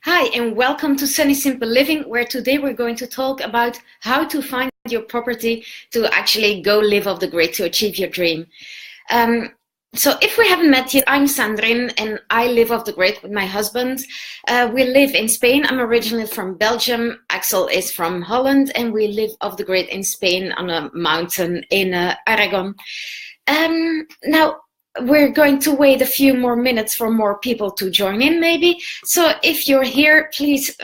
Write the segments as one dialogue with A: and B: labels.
A: Hi, and welcome to Sunny Simple Living, where today we're going to talk about how to find your property to actually go live off the grid to achieve your dream. So if we haven't met yet, I'm Sandrine and I live off the grid with my husband. We live in Spain. I'm originally from Belgium. Axel is from Holland, and we live off the grid in Spain on a mountain in Aragon. Now, we're going to wait a few more minutes for more people to join in, maybe. So if you're here, please,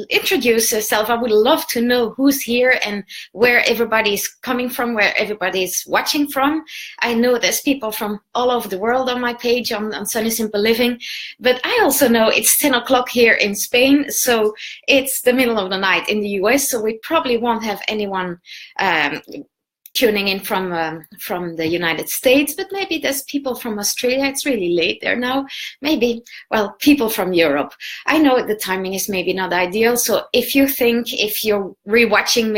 A: introduce yourself. I would love to know who's here and where everybody's coming from, where everybody's watching from. I know there's people from all over the world on my page on Sunny Simple Living, but I also know it's 10 o'clock here in Spain, so it's the middle of the night in the US, so we probably won't have anyone tuning in from the United States, but maybe there's people from Australia. It's really late there now. Maybe, well, people from Europe. I know the timing is maybe not ideal, so if you're rewatching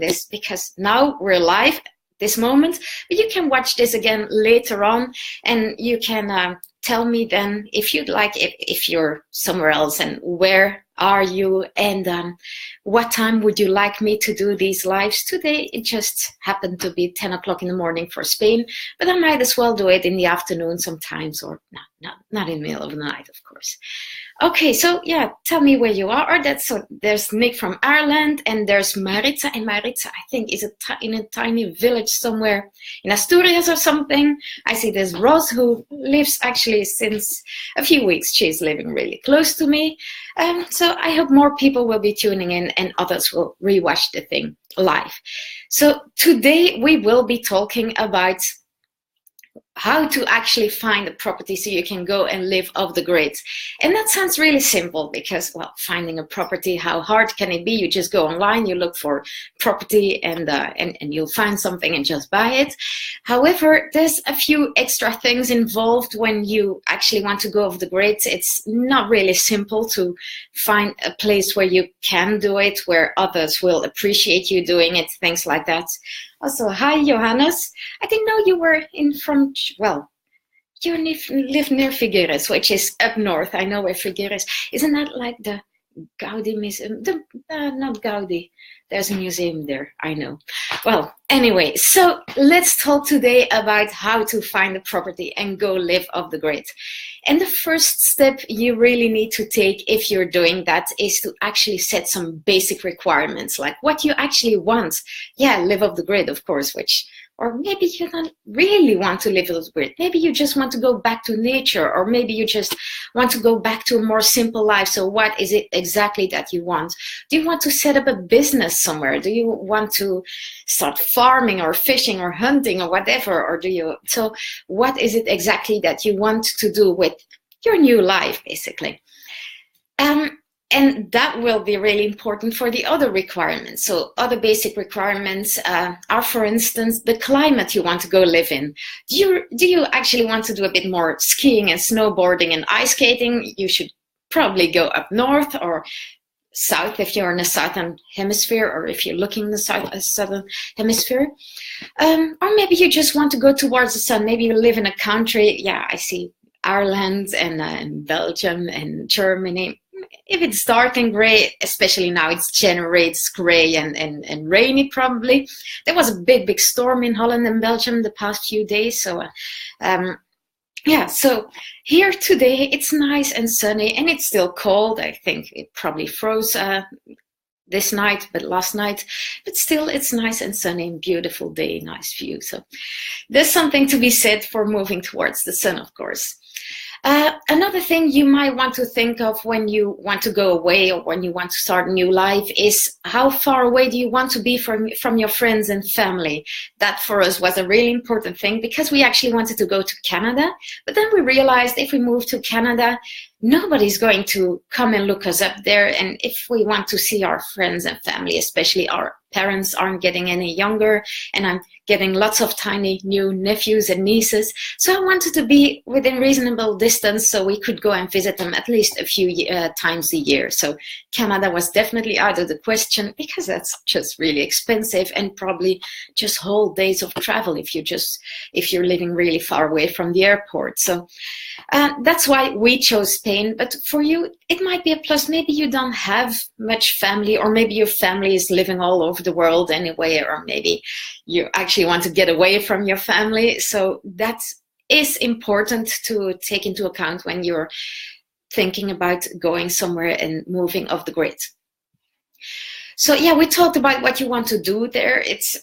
A: this, because now we're live this moment, but you can watch this again later on, and you can tell me then if you'd like, if you're somewhere else, and where are you, and what time would you like me to do these lives. Today it just happened to be 10 o'clock in the morning for Spain, but I might as well do it in the afternoon sometimes, or not in the middle of the night, of course. Okay, so yeah, tell me where you are. There's Nick from Ireland, and there's Maritza, and Maritza, I think, is in a tiny village somewhere in Asturias or something. I see there's Rose, who lives actually since a few weeks. She's living really close to me. So I hope more people will be tuning in and others will rewatch the thing live. So today we will be talking about how to actually find a property so you can go and live off the grid. And that sounds really simple because, well, finding a property, how hard can it be? You just go online, you look for property, and you'll find something and just buy it. However, there's a few extra things involved when you actually want to go off the grid. It's not really simple to find a place where you can do it, where others will appreciate you doing it, things like that. Also, hi, Johannes. I didn't know you were you live near Figueres, which is up north. I know where Figueres. Isn't that like the Gaudi Museum? Not Gaudi. There's a museum there, I know. Well, anyway, so let's talk today about how to find a property and go live off the grid. And the first step you really need to take if you're doing that is to actually set some basic requirements, like what you actually want. Yeah, live off the grid, of course, or maybe you don't really want to live off the grid. Maybe you just want to go back to nature, or maybe you just want to go back to a more simple life. So what is it exactly that you want? Do you want to set up a business somewhere? Do you want to start farming or fishing or hunting or whatever? So what is it exactly that you want to do with your new life, basically? And that will be really important for the other requirements. So other basic requirements are, for instance, the climate you want to go live in. Do you actually want to do a bit more skiing and snowboarding and ice skating? You should probably go up north or south if you're in the southern hemisphere, or if you're looking in the southern hemisphere. Or maybe you just want to go towards the sun. Maybe you live in a country. Yeah, I see Ireland and Belgium and Germany. If it's dark and gray, especially now it's January, it's gray and rainy probably. There was a big storm in Holland and Belgium the past few days. So so here today it's nice and sunny, and it's still cold. I think it probably froze this night, but last night, but still it's nice and sunny and beautiful day, nice view. So there's something to be said for moving towards the sun, of course. Another thing you might want to think of when you want to go away or when you want to start a new life is how far away do you want to be from your friends and family. That for us was a really important thing because we actually wanted to go to Canada, but then we realized if we move to Canada, nobody's going to come and look us up there. And if we want to see our friends and family, especially our parents aren't getting any younger, and I'm getting lots of tiny new nephews and nieces. So I wanted to be within reasonable distance so we could go and visit them at least a few times a year. So Canada was definitely out of the question because that's just really expensive and probably just whole days of travel if you're living really far away from the airport. So that's why we chose Spain, but for you, it might be a plus. Maybe you don't have much family, or maybe your family is living all over the world anyway, or maybe you actually want to get away from your family. So that is important to take into account when you're thinking about going somewhere and moving off the grid. So yeah, we talked about what you want to do there. It's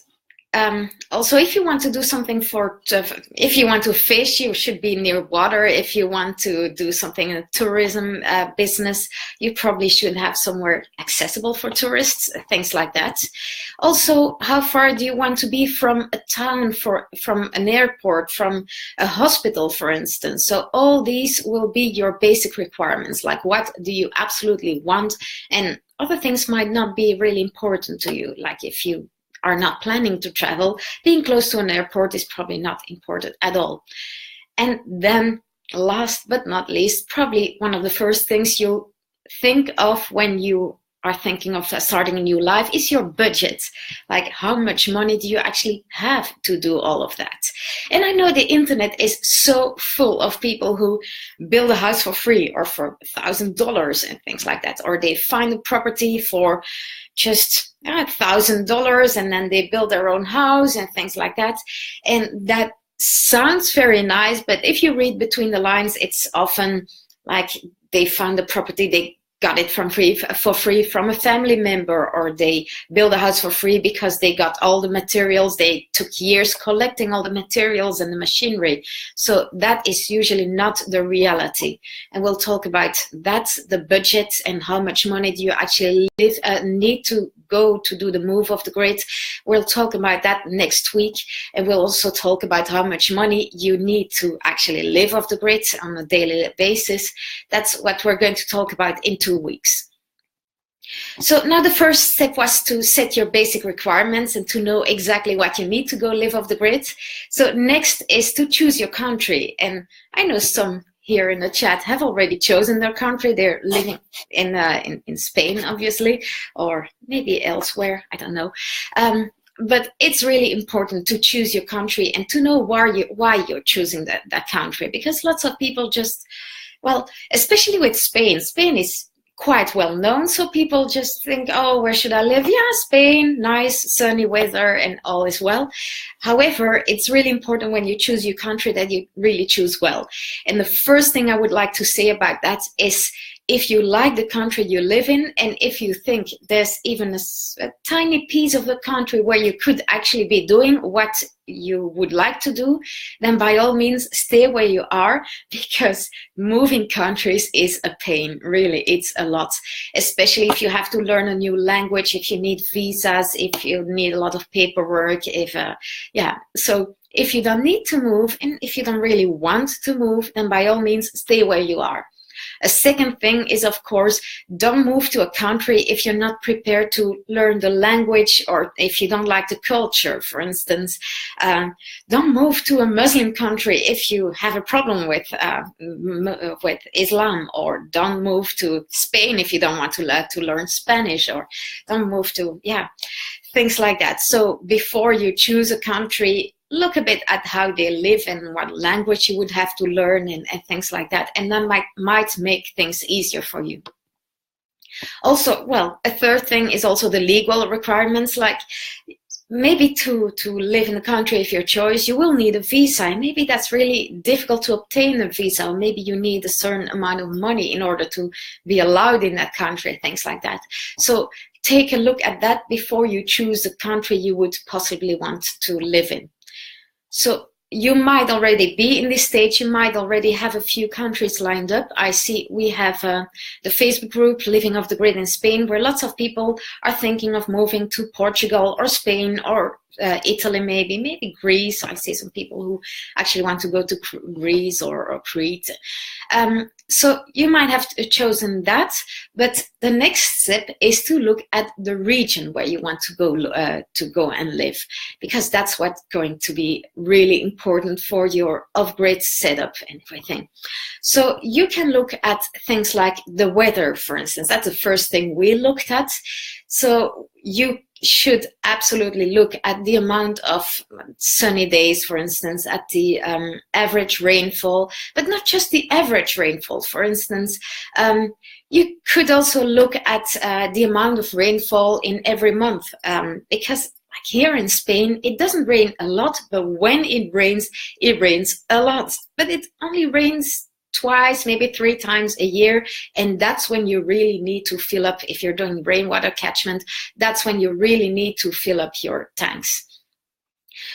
A: also, if you want to do something if you want to fish, you should be near water. If you want to do something in a tourism business, you probably should have somewhere accessible for tourists, things like that. Also, how far do you want to be from a town, from an airport, from a hospital, for instance? So all these will be your basic requirements, like what do you absolutely want, and other things might not be really important to you, like if you are not planning to travel, being close to an airport is probably not important at all. And then last but not least, probably one of the first things you think of when you are thinking of starting a new life is your budget. Like, how much money do you actually have to do all of that? And I know the internet is so full of people who build a house for free or for $1,000 and things like that, or they find a property for just $1,000 and then they build their own house and things like that. And that sounds very nice, but if you read between the lines, it's often like they found a property, they got it for free from a family member, or they build a house for free because they got all the materials. They took years collecting all the materials and the machinery. So that is usually not the reality. And we'll talk about that, the budget, and how much money do you actually need to go to do the move off the grid. We'll talk about that next week. And we'll also talk about how much money you need to actually live off the grid on a daily basis. That's what we're going to talk about in 2 weeks. So now the first step was to set your basic requirements and to know exactly what you need to go live off the grid. So next is to choose your country. And I know some here in the chat have already chosen their country. They're living in Spain, obviously, or maybe elsewhere, I don't know. But it's really important to choose your country and to know why you're choosing that country, because lots of people just, well, especially with Spain is quite well known, so people just think, oh, where should I live? Yeah, Spain, nice sunny weather and all is well. However, it's really important when you choose your country that you really choose well. And the first thing I would like to say about that is, if you like the country you live in, and if you think there's even a tiny piece of the country where you could actually be doing what you would like to do, then by all means stay where you are, because moving countries is a pain. Really, it's a lot, especially if you have to learn a new language, if you need visas, if you need a lot of paperwork, so if you don't need to move, and if you don't really want to move, then by all means stay where you are. A second thing is, of course, don't move to a country if you're not prepared to learn the language, or if you don't like the culture, for instance. Don't move to a Muslim country if you have a problem with Islam, or don't move to Spain if you don't want to learn Spanish, or don't move to, things like that. So before you choose a country, look a bit at how they live and what language you would have to learn and things like that. And that might make things easier for you. Also, well, a third thing is also the legal requirements. Like, maybe to live in the country of your choice, you will need a visa. And maybe that's really difficult to obtain a visa. Or maybe you need a certain amount of money in order to be allowed in that country, things like that. So take a look at that before you choose the country you would possibly want to live in. So you might already be in this stage. You might already have a few countries lined up. I see we have the Facebook group Living Off the Grid in Spain, where lots of people are thinking of moving to Portugal or Spain or Italy, maybe Greece. I see some people who actually want to go to Greece or Crete. So you might have chosen that, but the next step is to look at the region where you want to go and live, because that's what's going to be really important for your off-grid setup and everything. So you can look at things like the weather, for instance. That's the first thing we looked at. So you should absolutely look at the amount of sunny days, for instance, at the average rainfall, but not just the average rainfall. For instance, you could also look at the amount of rainfall in every month, because like here in Spain, it doesn't rain a lot, but when it rains a lot. But it only rains twice, maybe 3 times a year, and that's when you really need to fill up. If you're doing rainwater catchment, that's when you really need to fill up your tanks.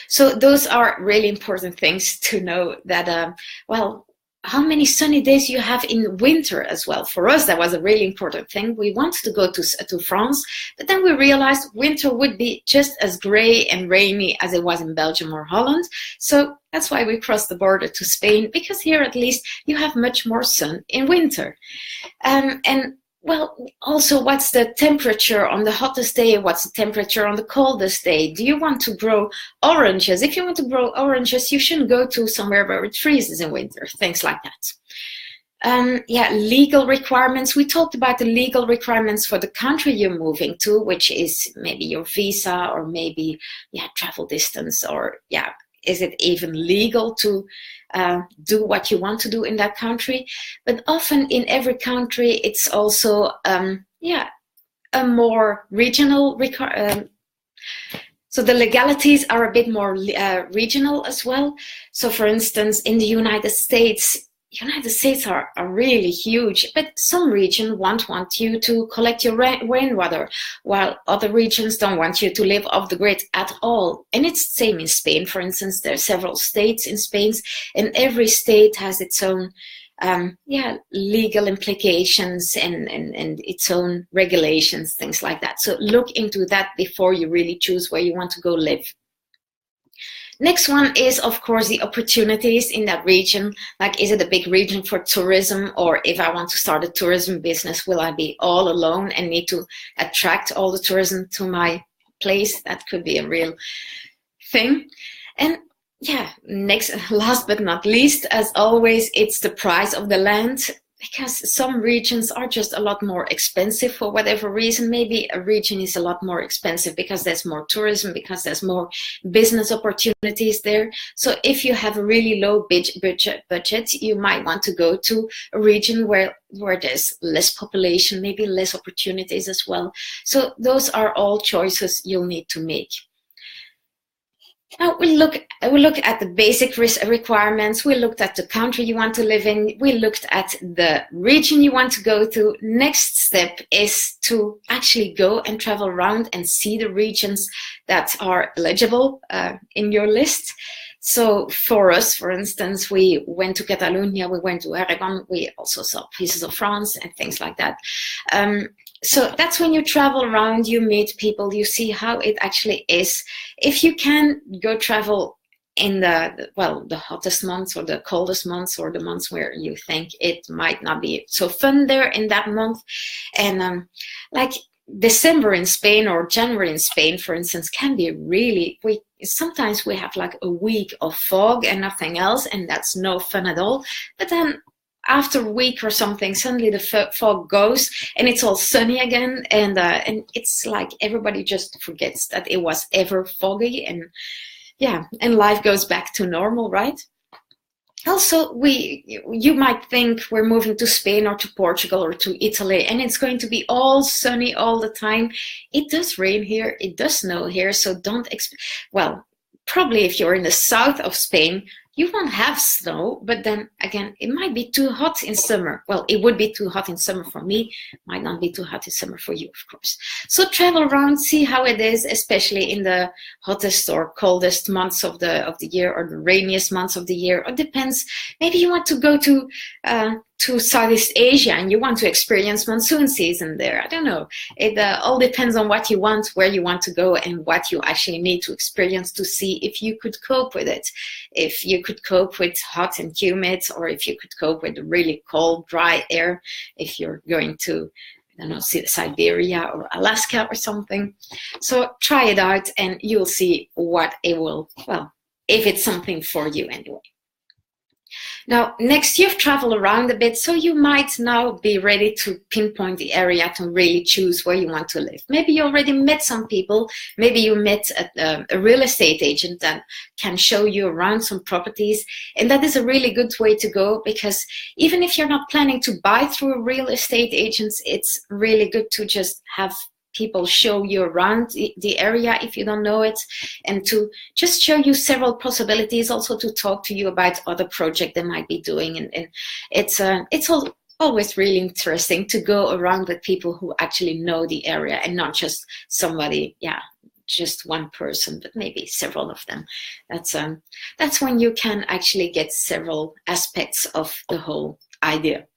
A: So those are really important things to know, that well, how many sunny days you have in winter as well. For us, that was a really important thing. We wanted to go to France, but then we realized winter would be just as gray and rainy as it was in Belgium or Holland. So that's why we crossed the border to Spain, because here at least you have much more sun in winter. And well, also, what's the temperature on the hottest day? What's the temperature on the coldest day? Do you want to grow oranges? If you want to grow oranges, you shouldn't go to somewhere where it freezes in winter, things like that. Yeah, legal requirements. We talked about the legal requirements for the country you're moving to, which is maybe your visa, or maybe, yeah, travel distance, or, yeah, is it even legal to do what you want to do in that country? But often in every country, it's also, yeah, a more regional so the legalities are a bit more regional as well. So for instance, in the United States are really huge, but some regions won't want you to collect your rainwater, while other regions don't want you to live off the grid at all. And it's the same in Spain, for instance. There are several states in Spain, and every state has its own yeah, legal implications and its own regulations, things like that. So look into that before you really choose where you want to go live. Next one is, of course, the opportunities in that region. Like, is it a big region for tourism? Or if I want to start a tourism business, will I be all alone and need to attract all the tourism to my place? That could be a real thing. And yeah, last but not least, as always, it's the price of the land. Because some regions are just a lot more expensive for whatever reason. Maybe a region is a lot more expensive because there's more tourism, because there's more business opportunities there. So if you have a really low budget, you might want to go to a region where there's less population, maybe less opportunities as well. So those are all choices you'll need to make. Now we look at the basic requirements. We looked at the country you want to live in. We looked at the region you want to go to. Next step is to actually go and travel around and see the regions that are eligible in your list. So for us, for instance, we went to Catalonia, we went to Aragon, we also saw pieces of France and things like that. So that's when you travel around, you meet people, you see how it actually is. If you can go travel in the hottest months or the coldest months, or the months where you think it might not be so fun there in that month. And like December in Spain or January in Spain, for instance, can be really, sometimes we have like a week of fog and nothing else, and that's no fun at all. But then after a week or something, suddenly the fog goes and it's all sunny again, and it's like everybody just forgets that it was ever foggy, and yeah, and life goes back to normal, right? Also, you might think we're moving to Spain or to Portugal or to Italy and it's going to be all sunny all the time. It does rain here, it does snow here, so don't well, probably if you're in the south of Spain, you won't have snow, but then again, it might be too hot in summer. Well, it would be too hot in summer for me, might not be too hot in summer for you, of course. So travel around, see how it is, especially in the hottest or coldest months of the year, or the rainiest months of the year. It depends. Maybe you want to go to Southeast Asia and you want to experience monsoon season there. I don't know. It all depends on what you want, where you want to go, and what you actually need to experience to see if you could cope with it. If you could cope with hot and humid, or if you could cope with really cold, dry air, if you're going to, I don't know, Siberia or Alaska or something. So try it out and you'll see what it will, well, if it's something for you anyway. Now, next you've traveled around a bit, so you might now be ready to pinpoint the area to really choose where you want to live. Maybe you already met some people. Maybe you met a real estate agent that can show you around some properties. And that is a really good way to go, because even if you're not planning to buy through a real estate agent, it's really good to just have people show you around the area if you don't know it, and to just show you several possibilities, also to talk to you about other projects they might be doing. And it's always really interesting to go around with people who actually know the area, and not just somebody, just one person, but maybe several of them. That's when you can actually get several aspects of the whole idea.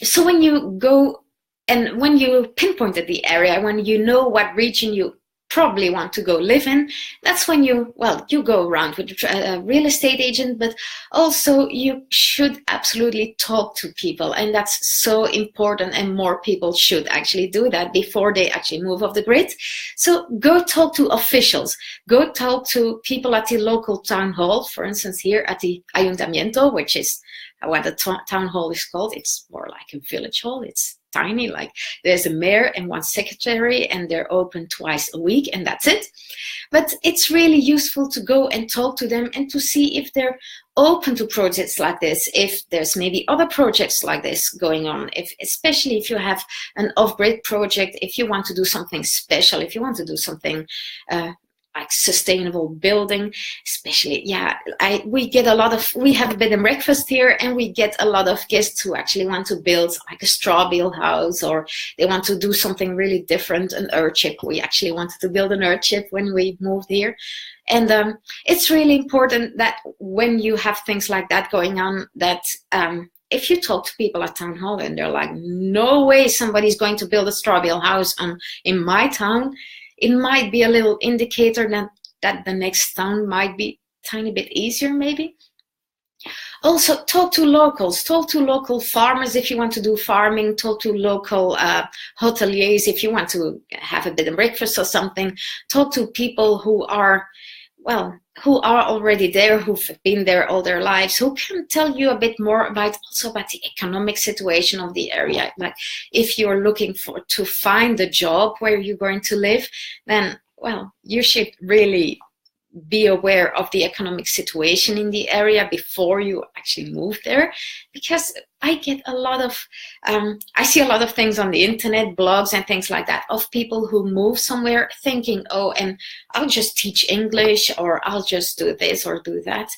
A: So when you go and when you pinpointed the area, when you know what region you probably want to go live in, that's when you go around with a real estate agent, but also you should absolutely talk to people. And that's so important, and more people should actually do that before they actually move off the grid. So go talk to officials, go talk to people at the local town hall, for instance, here at the Ayuntamiento, which is what the town hall is called. It's more like a village hall. It's tiny, like there's a mayor and one secretary, and they're open twice a week, and that's it. But it's really useful to go and talk to them and to see if they're open to projects like this, if there's maybe other projects like this going on, especially if you have an off-grid project, if you want to do something special, if you want to do something like sustainable building, especially, we have a bed and breakfast here, and we get a lot of guests who actually want to build like a straw bale house, or they want to do something really different, an earthship. We actually wanted to build an earthship when we moved here. And it's really important that when you have things like that going on, that if you talk to people at town hall and they're like, no way somebody's going to build a straw bale house in my town, it might be a little indicator that the next town might be a tiny bit easier, maybe. Also, talk to locals, talk to local farmers if you want to do farming, talk to local hoteliers if you want to have a bed and breakfast or something. Talk to people who are already there, who've been there all their lives, who can tell you a bit more about the economic situation of the area. Like if you're looking to find a job where you're going to live, then, you should really be aware of the economic situation in the area before you actually move there, because I get a lot of, I see a lot of things on the internet, blogs and things like that, of people who move somewhere thinking, oh, and I'll just teach English, or I'll just do this or do that.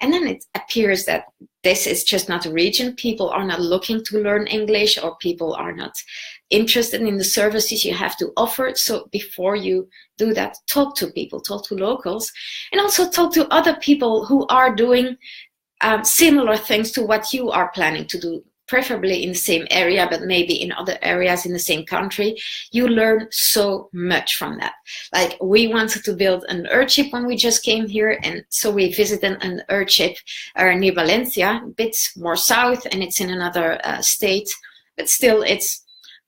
A: And then it appears that this is just not a region. People are not looking to learn English, or people are not interested in the services you have to offer. So before you do that, talk to people, talk to locals, and also talk to other people who are doing similar things to what you are planning to do, preferably in the same area, but maybe in other areas in the same country. You learn so much from that. Like we wanted to build an earthship when we just came here, and so we visited an earthship near Valencia, a bit more south, and it's in another state, but still it's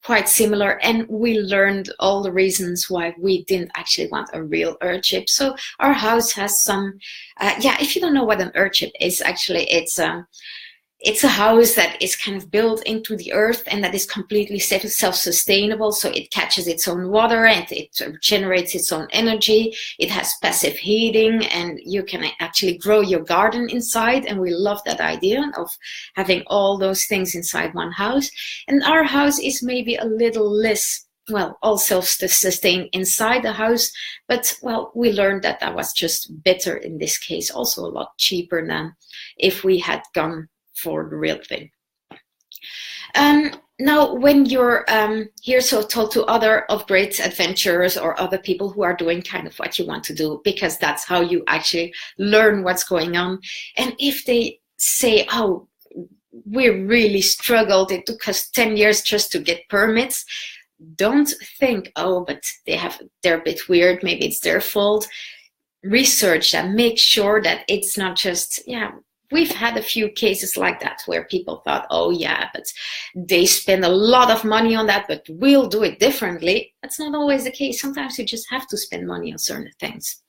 A: quite similar, and we learned all the reasons why we didn't actually want a real earthship. So our house has some, if you don't know what an earthship is, actually it's a house that is kind of built into the earth, and that is completely self-sustainable. So it catches its own water, and it generates its own energy. It has passive heating, and you can actually grow your garden inside. And we love that idea of having all those things inside one house. And our house is maybe a little less, all self-sustained inside the house. But, we learned that was just better in this case. Also a lot cheaper than if we had gone for the real thing. Now, when you're here, so talk to other off-grid adventurers or other people who are doing kind of what you want to do, because that's how you actually learn what's going on. And if they say, oh, we really struggled, it took us 10 years just to get permits, don't think, oh, but they're a bit weird, maybe it's their fault. Research and make sure that it's not just, we've had a few cases like that where people thought, oh yeah, but they spend a lot of money on that, but we'll do it differently. That's not always the case. Sometimes you just have to spend money on certain things.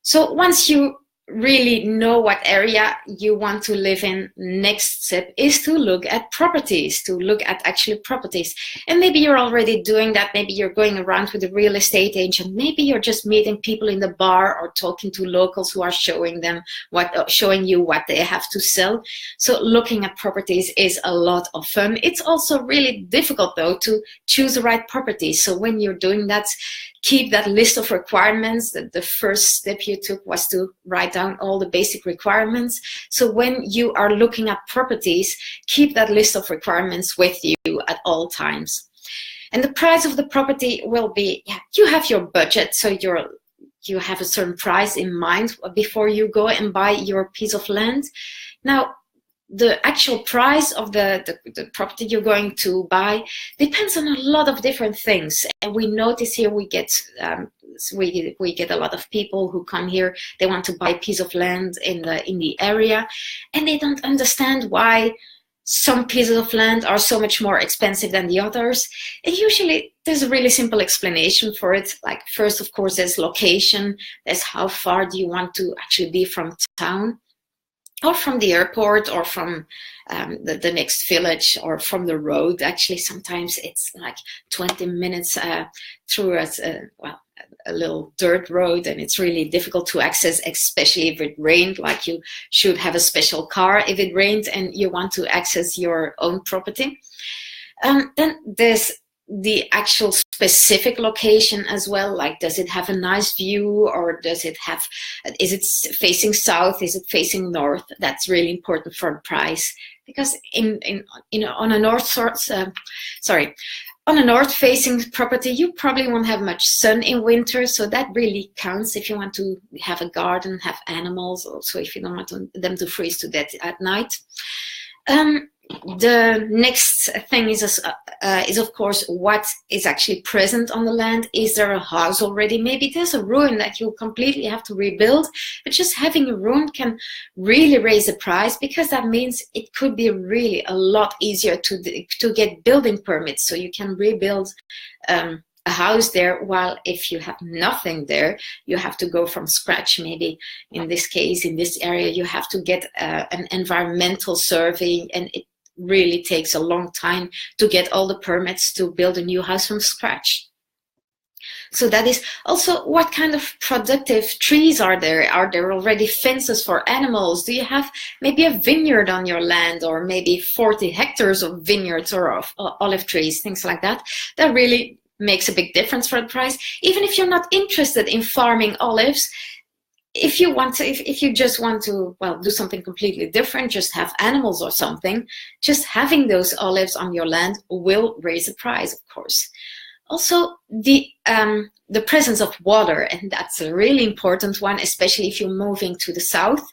A: So once you really know what area you want to live in, next step is to look at properties, to look at actually properties. And maybe you're already doing that. Maybe you're going around with a real estate agent. Maybe you're just meeting people in the bar or talking to locals who are showing you what they have to sell. So looking at properties is a lot of fun. It's also really difficult though to choose the right property. So when you're doing that, keep that list of requirements. The first step you took was to write down all the basic requirements. So when you are looking at properties, keep that list of requirements with you at all times. And the price of the property will be, you have your budget, so you have a certain price in mind before you go and buy your piece of land. Now, the actual price of the property you're going to buy depends on a lot of different things. And we notice here we get a lot of people who come here, they want to buy a piece of land in the area, and they don't understand why some pieces of land are so much more expensive than the others. And usually there's a really simple explanation for it. Like, first, of course, there's location. There's how far do you want to actually be from town, or from the airport, or from the next village, or from the road. Actually, sometimes it's like 20 minutes through a little dirt road, and it's really difficult to access, especially if it rained. Like, you should have a special car if it rained and you want to access your own property. Then there's the actual specific location as well. Like, does it have a nice view, or is it facing south, is it facing north? That's really important for the price, because on a north facing property, you probably won't have much sun in winter, so that really counts if you want to have a garden, have animals, also if you don't want them to freeze to death at night. The next thing is of course what is actually present on the land. Is there a house already? Maybe there's a ruin that you completely have to rebuild, but just having a ruin can really raise the price, because that means it could be really a lot easier to get building permits, so you can rebuild a house there, while if you have nothing there, you have to go from scratch. Maybe in this case, in this area, you have to get an environmental survey, and it really takes a long time to get all the permits to build a new house from scratch. So that is also, what kind of productive trees are there? Are there already fences for animals? Do you have maybe a vineyard on your land, or maybe 40 hectares of vineyards or of olive trees, things like that? That really makes a big difference for the price. Even if you're not interested in farming olives, if you just want to, do something completely different, just have animals or something, just having those olives on your land will raise the price, of course. Also, the presence of water, and that's a really important one, especially if you're moving to the south,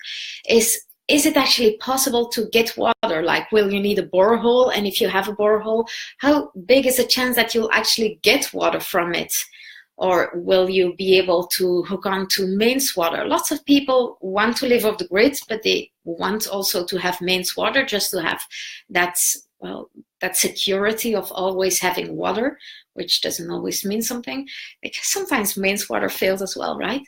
A: is it actually possible to get water? Like, will you need a borehole? And if you have a borehole, how big is the chance that you'll actually get water from it? Or will you be able to hook on to mains water? Lots of people want to live off the grid, but they want also to have mains water, just to have that security of always having water, which doesn't always mean something, because sometimes mains water fails as well, right?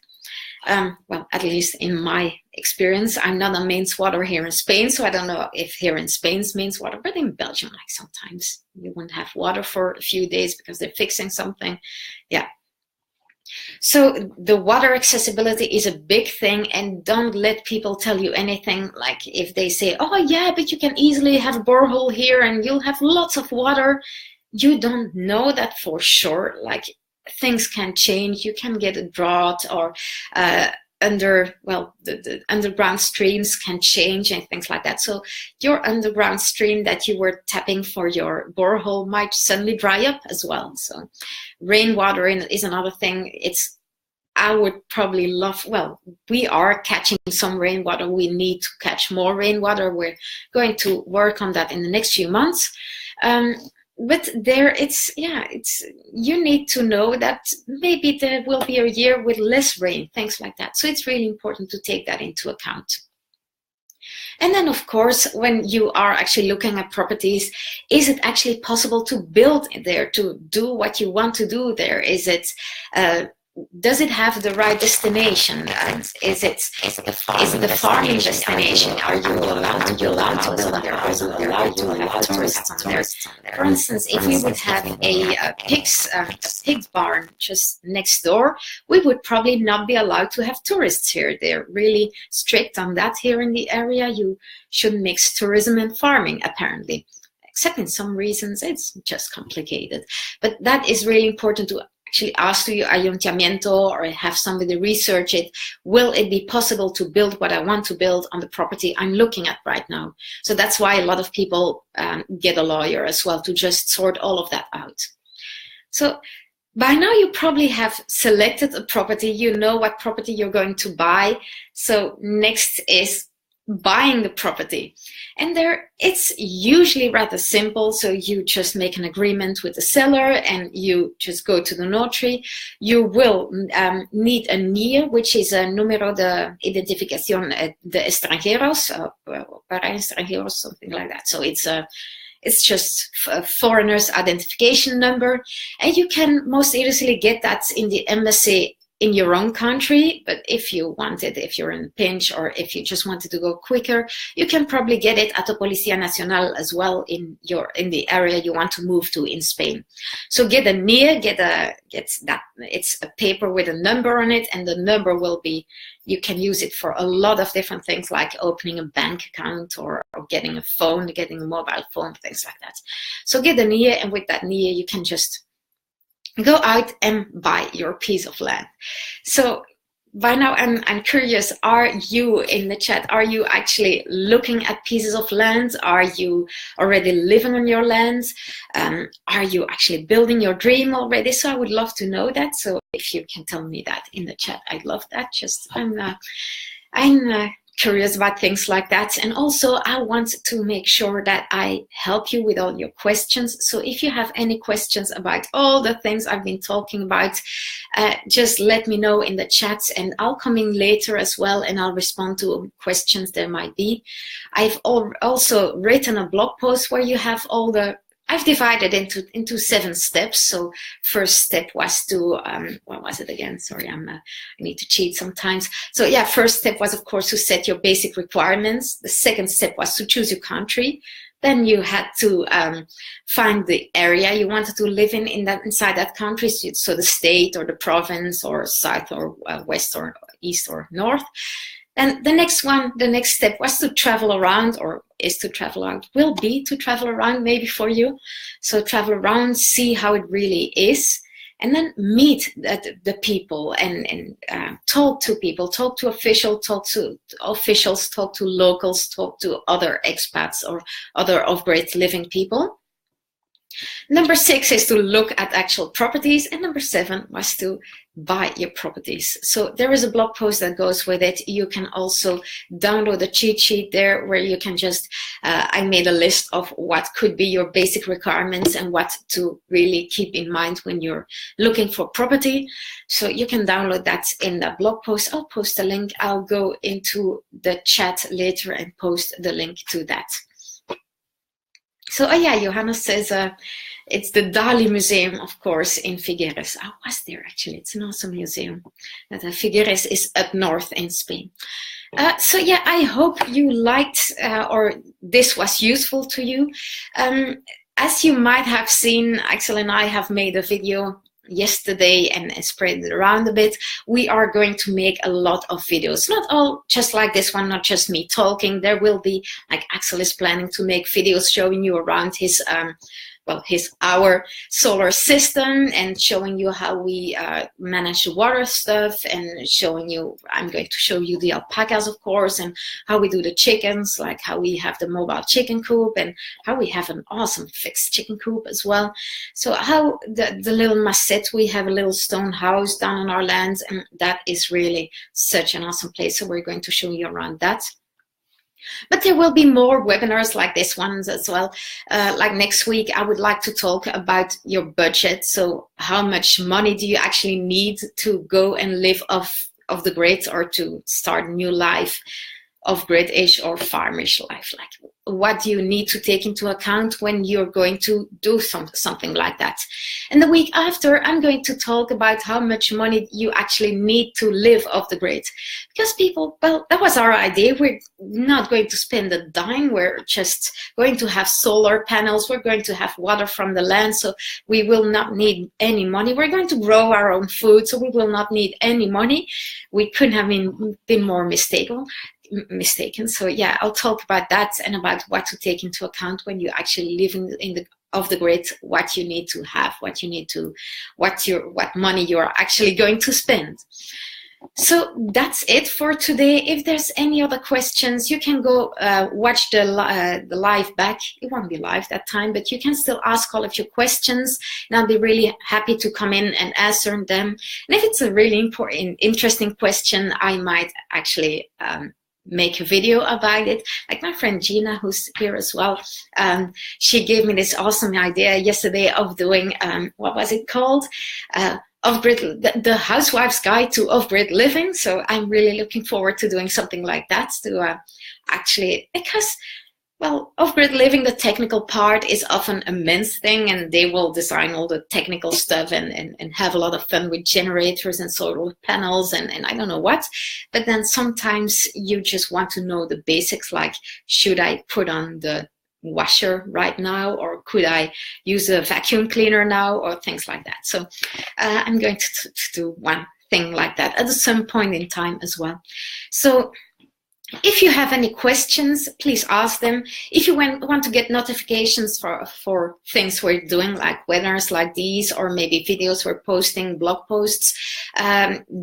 A: At least in my experience, I'm not on mains water here in Spain, so I don't know if here in Spain's mains water, but in Belgium, like, sometimes you won't have water for a few days because they're fixing something. Yeah. So the water accessibility is a big thing, and don't let people tell you anything. Like, if they say, oh yeah, but you can easily have a borehole here and you'll have lots of water, you don't know that for sure. Like, things can change. You can get a drought, or the underground streams can change and things like that. So your underground stream that you were tapping for your borehole might suddenly dry up as well. So rainwater is another thing. I would probably we are catching some rainwater. We need to catch more rainwater. We're going to work on that in the next few months. But there, you need to know that maybe there will be a year with less rain, things like that. So it's really important to take that into account. And then, of course, when you are actually looking at properties, is it actually possible to build there, to do what you want to do there? Is it does it have the right destination? Is it the farming destination? Are you allowed to build there? Are you allowed to have tourists on there? For instance, if we would have a pig barn just next door, we would probably not be allowed to have tourists here. They're really strict on that here in the area. You shouldn't mix tourism and farming, apparently. Except in some reasons, it's just complicated. But that is really important to actually ask to your ayuntamiento or have somebody research it. Will it be possible to build what I want to build on the property I'm looking at right now? So that's why a lot of people get a lawyer as well to just sort all of that out. So by now you probably have selected a property. You know what property you're going to buy. So next is buying the property. And there, it's usually rather simple. So you just make an agreement with the seller and you just go to the notary. You will need a NIE, which is a número de identificación de extranjeros, para extranjeros, something like that. So it's just a foreigner's identification number. And you can most easily get that in the embassy in your own country, but if you want it, if you're in a pinch or if you just wanted to go quicker, you can probably get it at the Policía Nacional as well in the area you want to move to in Spain. So get a NIE, get that. It's a paper with a number on it, and the number will be, you can use it for a lot of different things, like opening a bank account or getting a phone, getting a mobile phone, things like that. So get a NIE, and with that NIE, you can just go out and buy your piece of land. So by now I'm curious, are you in the chat, are you actually looking at pieces of land? Are you already living on your lands? Are you actually building your dream already? So I would love to know that. So if you can tell me that in the chat, I'd love that. Just I'm curious about things like that. And also I want to make sure that I help you with all your questions. So if you have any questions about all the things I've been talking about, just let me know in the chat, and I'll come in later as well and I'll respond to questions there might be. I've also written a blog post where you have all the, I've divided into 7 steps. So first step was to, what was it again? Sorry, I need to cheat sometimes. So yeah, first step was, of course, to set your basic requirements. The second step was to choose your country. Then you had to find the area you wanted to live inside that country. So the state or the province or south or west or east or north. And the next step was to travel around, or is to travel around, will be to travel around maybe for you. So travel around, see how it really is, and then meet the people and talk to people, talk to officials, talk to locals, talk to other expats or other off-grid living people. Number 6 is to look at actual properties, and number 7 was to buy your properties. So there is a blog post that goes with it. You can also download a cheat sheet there where you can just, I made a list of what could be your basic requirements and what to really keep in mind when you're looking for property. So you can download that in the blog post. I'll post a link. I'll go into the chat later and post the link to that. So, yeah, Johannes says it's the Dali Museum, of course, in Figueres. I was there, actually. It's an awesome museum. Figueres is up north in Spain. So, yeah, I hope you liked or this was useful to you. As you might have seen, Axel and I have made a video yesterday and spread it around a bit. We are going to make a lot of videos, not all just like this one, not just me talking. There will be, like Axel is planning to make videos showing you around our solar system and showing you how we manage the water stuff, and showing you, I'm going to show you the alpacas, of course, and how we do the chickens, like how we have the mobile chicken coop and how we have an awesome fixed chicken coop as well. So how the little Macette, we have a little stone house down on our lands, and that is really such an awesome place. So we're going to show you around that. But there will be more webinars like this one as well. Like next week, I would like to talk about your budget. So how much money do you actually need to go and live off the grid, or to start a new life, off-grid-ish or farmish life? Like, what you need to take into account when you're going to do something like that. And the week after, I'm going to talk about how much money you actually need to live off the grid. Because people, well, that was our idea. We're not going to spend a dime. We're just going to have solar panels. We're going to have water from the land, so we will not need any money. We're going to grow our own food, so we will not need any money. We couldn't have been more mistaken. So yeah, I'll talk about that and about what to take into account when you actually live in the off the grid, what you need to have, what money you're actually going to spend. So that's it for today. If there's any other questions, you can go watch the live back. It won't be live that time, but you can still ask all of your questions, and I'll be really happy to come in and answer them. And if it's a really important, interesting question, I might actually make a video about it. Like my friend Gina, who's here as well, she gave me this awesome idea yesterday of doing, what was it called? Off-grid, the Housewife's Guide to Off-Grid Living. So I'm really looking forward to doing something like that to actually, because, well, off-grid living, the technical part is often a men's thing, and they will design all the technical stuff and have a lot of fun with generators and solar panels and I don't know what. But then sometimes you just want to know the basics, like, should I put on the washer right now, or could I use a vacuum cleaner now, or things like that. So I'm going to do one thing like that at some point in time as well. So if you have any questions, please ask them. If you want to get notifications for things we're doing, like webinars like these, or maybe videos we're posting, blog posts,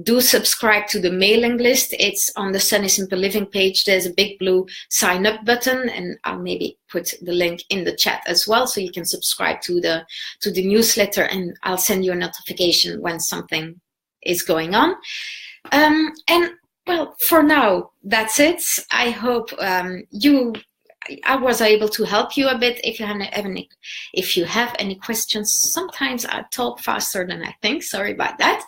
A: do subscribe to the mailing list. It's on the Sunny Simple Living page. There's a big blue sign up button, and I'll maybe put the link in the chat as well, so you can subscribe to the newsletter, and I'll send you a notification when something is going on. Well, for now, that's it. I hope I was able to help you a bit. If you have any questions, sometimes I talk faster than I think. Sorry about that.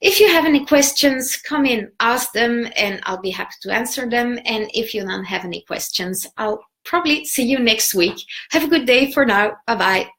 A: If you have any questions, come in, ask them, and I'll be happy to answer them. And if you don't have any questions, I'll probably see you next week. Have a good day for now. Bye-bye.